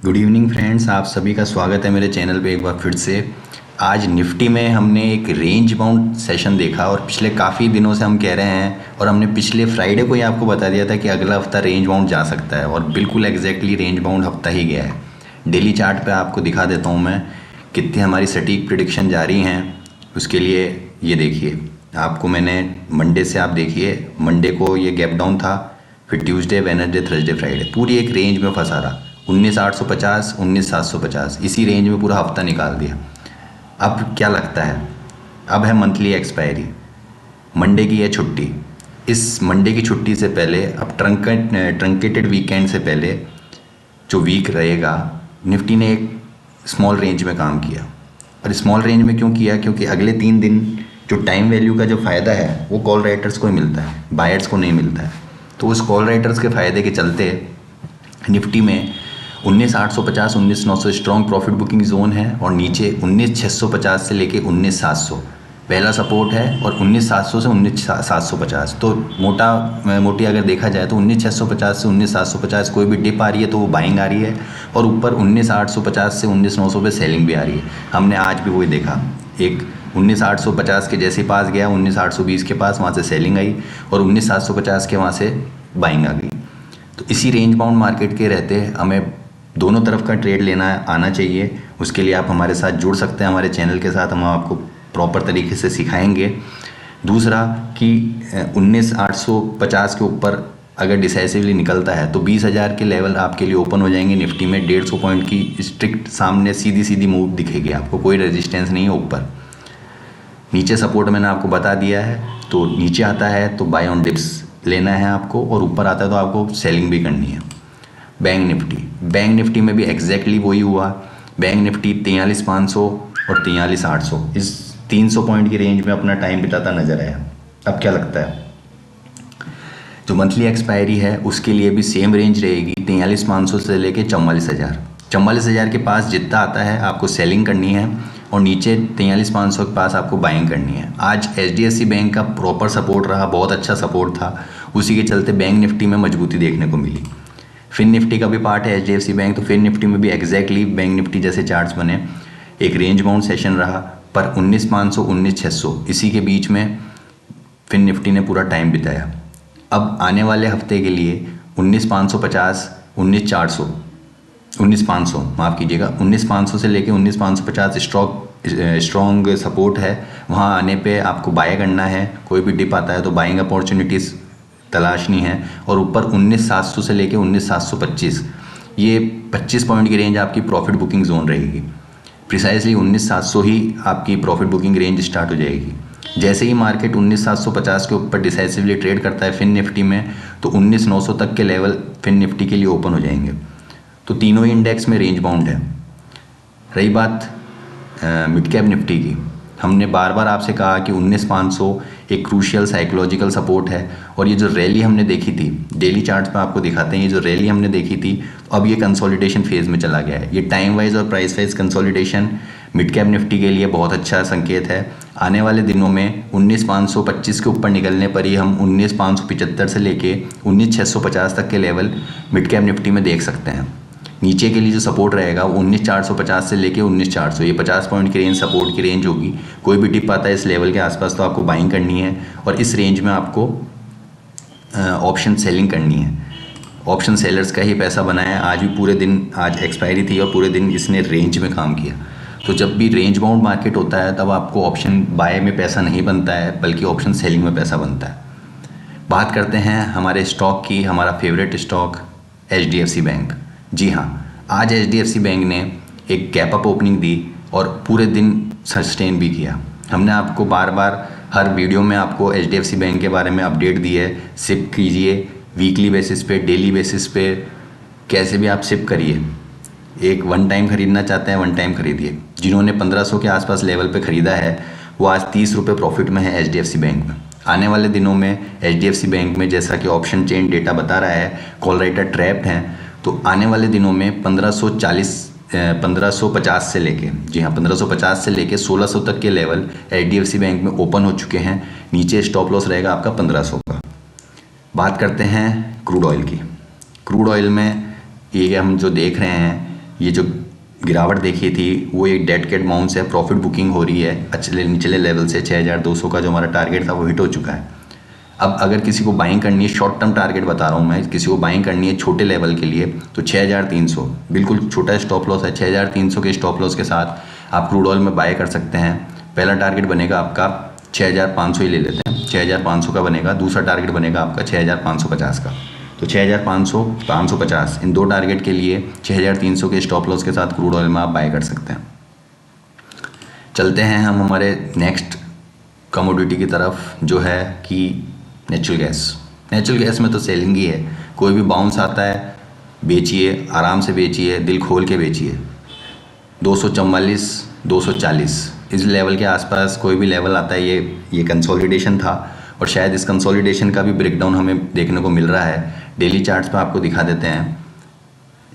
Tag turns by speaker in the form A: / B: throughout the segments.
A: Good evening friends, आप सभी का स्वागत है मेरे चैनल पे एक बार फिर से। आज निफ्टी में हमने एक रेंज बाउंड सेशन देखा और पिछले काफ़ी दिनों से हम कह रहे हैं और हमने पिछले फ्राइडे को ही आपको बता दिया था कि अगला हफ्ता रेंज बाउंड जा सकता है और बिल्कुल एग्जैक्टली रेंज बाउंड हफ्ता ही गया है। डेली चार्ट पे आपको दिखा देता हूँ मैं कितनी हमारी सटीक प्रिडिक्शन जा रही हैं। उसके लिए ये देखिए, आपको मैंने मंडे से आप देखिए, मंडे को ये गैप डाउन था, फिर ट्यूसडे, वेडनेसडे, थर्सडे, फ्राइडे पूरी एक रेंज में फंसा रहा। 19,850, 19,750 इसी रेंज में पूरा हफ्ता निकाल दिया। अब क्या लगता है, अब है मंथली एक्सपायरी, मंडे की है छुट्टी। इस मंडे की छुट्टी से पहले, अब ट्रंकेटेड वीकेंड से पहले जो वीक रहेगा, निफ्टी ने एक स्मॉल रेंज में काम किया। और स्मॉल रेंज में क्यों किया? क्योंकि अगले 3 दिन जो टाइम वैल्यू का जो फ़ायदा है वो कॉल राइटर्स को ही मिलता है, बायर्स को नहीं मिलता है। तो उस कॉल राइटर्स के फ़ायदे के चलते निफ्टी में 19,850, 19,900 स्ट्रॉन्ग प्रॉफिट बुकिंग जोन है और नीचे 19,650 से लेके 19,700 पहला सपोर्ट है और 19,700 से 19,750। तो मोटी अगर देखा जाए तो 19,650 से 19,750 कोई भी डिप आ रही है तो वो बाइंग आ रही है और ऊपर 19,850 से 19,900 पे सेलिंग भी आ रही है। हमने आज भी वही देखा, एक 19,850 के जैसे पास गया, 19,820 के पास, वहाँ से सेलिंग आई और 19,750 के वहाँ से बाइंग आ गई। तो इसी रेंज बाउंड मार्केट के रहते हमें दोनों तरफ का ट्रेड लेना आना चाहिए। उसके लिए आप हमारे साथ जुड़ सकते हैं, हमारे चैनल के साथ हम आपको प्रॉपर तरीके से सिखाएंगे। दूसरा कि 19,850 के ऊपर अगर डिसाइसिवली निकलता है तो 20,000 के लेवल आपके लिए ओपन हो जाएंगे। निफ्टी में 150 पॉइंट की स्ट्रिक्ट सामने सीधी सीधी मूव दिखेगी आपको, कोई रेजिस्टेंस नहीं है ऊपर। नीचे सपोर्ट मैंने आपको बता दिया है, तो नीचे आता है तो बाय ऑन डिप्स लेना है आपको और ऊपर आता है तो आपको सेलिंग भी करनी है। बैंक निफ्टी में भी एग्जैक्टली वही हुआ। बैंक निफ्टी 43,500 और 43,800 इस 300 पॉइंट की रेंज में अपना टाइम बिताता नजर आया। अब क्या लगता है, जो मंथली एक्सपायरी है उसके लिए भी सेम रेंज रहेगी, 43,500 से लेके 44,000। 44,000 के पास जितना आता है आपको सेलिंग करनी है और नीचे 43,500 के पास आपको बाइंग करनी है। आज HDFC बैंक का प्रॉपर सपोर्ट रहा, बहुत अच्छा सपोर्ट था, उसी के चलते बैंक निफ्टी में मजबूती देखने को मिली। फिन निफ्टी का भी पार्ट है HDFC बैंक, तो फिन निफ्टी में भी एग्जैक्टली बैंक निफ्टी जैसे चार्ट्स बने, एक रेंज बाउंड सेशन रहा, पर 19,500, 19,600 इसी के बीच में फिन निफ्टी ने पूरा टाइम बिताया। अब आने वाले हफ्ते के लिए 19,550, 19,400, 19,500 माफ़ कीजिएगा, 19,500 से लेके 19,550 स्ट्रॉन्ग सपोर्ट है। वहाँ आने पे आपको बाय करना है, कोई भी डिप आता है तो बाइंग अपॉर्चुनिटीज़ तलाशनी है। और ऊपर 19,700 से लेके 19,725 ये 25 पॉइंट की रेंज आपकी प्रॉफिट बुकिंग जोन रहेगी। प्रिसाइसली 19,700 ही आपकी प्रॉफिट बुकिंग रेंज स्टार्ट हो जाएगी। जैसे ही मार्केट 19,750 के ऊपर डिसाइसिवली ट्रेड करता है फिन निफ्टी में, तो 19,900 तक के लेवल फिन निफ्टी के लिए ओपन हो जाएंगे। तो तीनों ही इंडेक्स में रेंज बाउंड है। रही बात मिड कैप निफ्टी की, हमने बार बार आपसे कहा कि 19,500 एक क्रूशियल साइकोलॉजिकल सपोर्ट है और ये जो रैली हमने देखी थी, डेली चार्ट्स पे आपको दिखाते हैं, ये जो रैली हमने देखी थी अब ये कंसोलिडेशन फेज़ में चला गया है। ये टाइम वाइज और price wise consolidation mid cap Nifty के लिए बहुत अच्छा संकेत है। आने वाले दिनों में 19,525 के ऊपर निकलने पर ही हम 19,575 से लेके 19,650 तक के लेवल मिड कैप निफ्टी में देख सकते हैं। नीचे के लिए जो सपोर्ट रहेगा वो 19,450 से लेके 19,400, ये 50 पॉइंट की रेंज सपोर्ट की रेंज होगी। कोई भी डिप आता है इस लेवल के आसपास तो आपको बाइंग करनी है और इस रेंज में आपको ऑप्शन सेलिंग करनी है। ऑप्शन सेलर्स का ही पैसा बना है। आज भी पूरे दिन, आज एक्सपायरी थी और पूरे दिन इसने रेंज में काम किया। तो जब भी रेंज बाउंड मार्केट होता है तब आपको ऑप्शन बाय में पैसा नहीं बनता है, बल्कि ऑप्शन सेलिंग में पैसा बनता है। बात करते हैं हमारे स्टॉक की, हमारा फेवरेट स्टॉक HDFC बैंक। जी हाँ, आज HDFC बैंक ने एक गैप अप ओपनिंग दी और पूरे दिन सस्टेन भी किया। हमने आपको बार बार हर वीडियो में आपको HDFC बैंक के बारे में अपडेट दी है। सिप कीजिए, वीकली बेसिस पे, डेली बेसिस पे, कैसे भी आप सिप करिए। एक वन टाइम ख़रीदना चाहते हैं, वन टाइम खरीदिए। जिन्होंने 1500 के आसपास लेवल पे ख़रीदा है वो आज 30 रुपये प्रॉफिट में है HDFC बैंक में। आने वाले दिनों में HDFC बैंक में, जैसा कि ऑप्शन चेन डेटा बता रहा है, कॉल राइटर ट्रैप्ड हैं, तो आने वाले दिनों में 1550 से लेके, जी हाँ, 1550 से लेके 1600 तक के लेवल HDFC बैंक में ओपन हो चुके हैं। नीचे स्टॉप लॉस रहेगा आपका 1500 का। बात करते हैं क्रूड ऑयल की। क्रूड ऑयल में ये हम जो देख रहे हैं ये जो गिरावट देखी थी वो एक डेड कैट बाउंस है, प्रॉफिट बुकिंग हो रही है अच्छे निचले लेवल से। 6200 का जो हमारा टारगेट था वो हिट हो चुका है। अब अगर किसी को बाइंग करनी है, शॉर्ट टर्म टारगेट बता रहा हूँ मैं, किसी को बाइंग करनी है छोटे लेवल के लिए तो 6300 बिल्कुल छोटा स्टॉप लॉस है। 6300 के स्टॉप लॉस के साथ आप क्रूड ऑयल में बाय कर सकते हैं। पहला टारगेट बनेगा आपका 6500 ही ले लेते हैं, 6500 का बनेगा। दूसरा टारगेट बनेगा आपका 6550 का। तो 6500, 550 इन दो टारगेट के लिए 6300 के स्टॉप लॉस के साथ क्रूड ऑयल में आप बाय कर सकते हैं। चलते हैं हम हमारे नेक्स्ट कमोडिटी की तरफ, जो है कि नेचुरल गैस। नेचुरल गैस में तो सेलिंग ही है, कोई भी बाउंस आता है बेचिए, आराम से बेचिए, दिल खोल के बेचिए। 244, 240 इस लेवल के आसपास कोई भी लेवल आता है, ये कंसोलिडेशन था और शायद इस कंसोलिडेशन का भी ब्रेकडाउन हमें देखने को मिल रहा है। डेली चार्ट्स पे आपको दिखा देते हैं।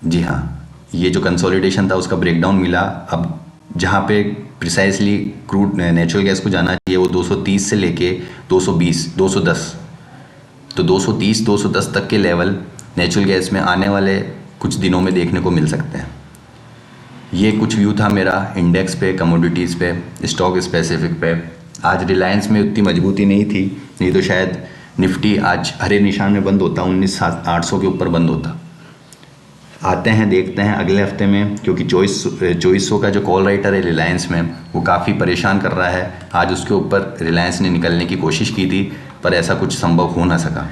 A: जी हाँ, ये जो कंसोलिडेशन था उसका ब्रेकडाउन मिला। अब जहाँ पे प्रिसाइसली क्रूड नेचुरल गैस को जाना चाहिए वो 230 से लेके 220, 210, तो 230, 210 तक के लेवल नेचुरल गैस में आने वाले कुछ दिनों में देखने को मिल सकते हैं। ये कुछ व्यू था मेरा इंडेक्स पे, कमोडिटीज़ पे, स्टॉक स्पेसिफिक पे। आज रिलायंस में उतनी मजबूती नहीं थी, नहीं तो शायद निफ्टी आज हरे निशान में बंद होता, 19,800 के ऊपर बंद होता। आते हैं देखते हैं अगले हफ्ते में, क्योंकि 2400 का जो कॉल राइटर है रिलायंस में वो काफ़ी परेशान कर रहा है। आज उसके ऊपर रिलायंस ने निकलने की कोशिश की थी पर ऐसा कुछ संभव हो ना सका,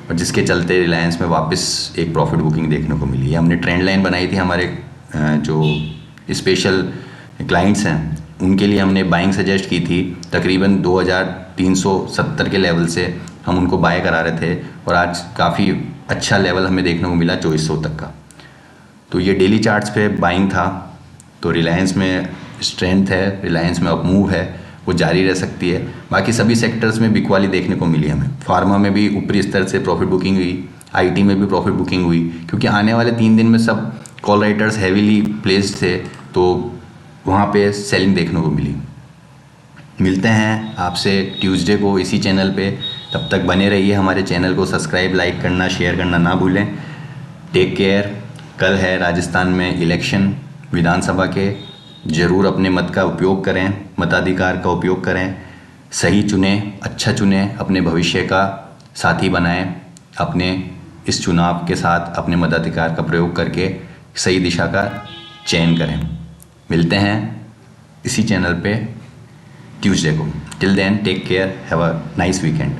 A: और जिसके चलते रिलायंस में वापस एक प्रॉफिट बुकिंग देखने को मिली है। हमने ट्रेंड लाइन बनाई थी, हमारे जो स्पेशल क्लाइंट्स हैं उनके लिए हमने बाइंग सजेस्ट की थी। तकरीबन 2370 के लेवल से हम उनको बाय करा रहे थे और आज काफ़ी अच्छा लेवल हमें देखने को मिला 2400 तक का। तो ये डेली चार्ट्स पे बाइंग था। तो रिलायंस में स्ट्रेंथ है, रिलायंस में अप मूव है, वो जारी रह सकती है। बाकी सभी सेक्टर्स में बिकवाली देखने को मिली हमें। फार्मा में भी ऊपरी स्तर से प्रॉफिट बुकिंग हुई, आईटी में भी प्रॉफिट बुकिंग हुई, क्योंकि आने वाले 3 दिन में सब कॉल राइटर्स हैवीली प्लेस्ड थे तो वहाँ पे सेलिंग देखने को मिली। मिलते हैं आपसे ट्यूसडे को इसी चैनल पे। तब तक बने रहिए, हमारे चैनल को सब्सक्राइब, लाइक करना, शेयर करना ना भूलें। Take care. कल है राजस्थान में इलेक्शन विधानसभा के, ज़रूर अपने मत का उपयोग करें, मताधिकार का उपयोग करें, सही चुनें, अच्छा चुनें, अपने भविष्य का साथी बनाएं। अपने इस चुनाव के साथ अपने मताधिकार का प्रयोग करके सही दिशा का चयन करें। मिलते हैं इसी चैनल पे ट्यूसडे को। Till then take care, have a nice weekend.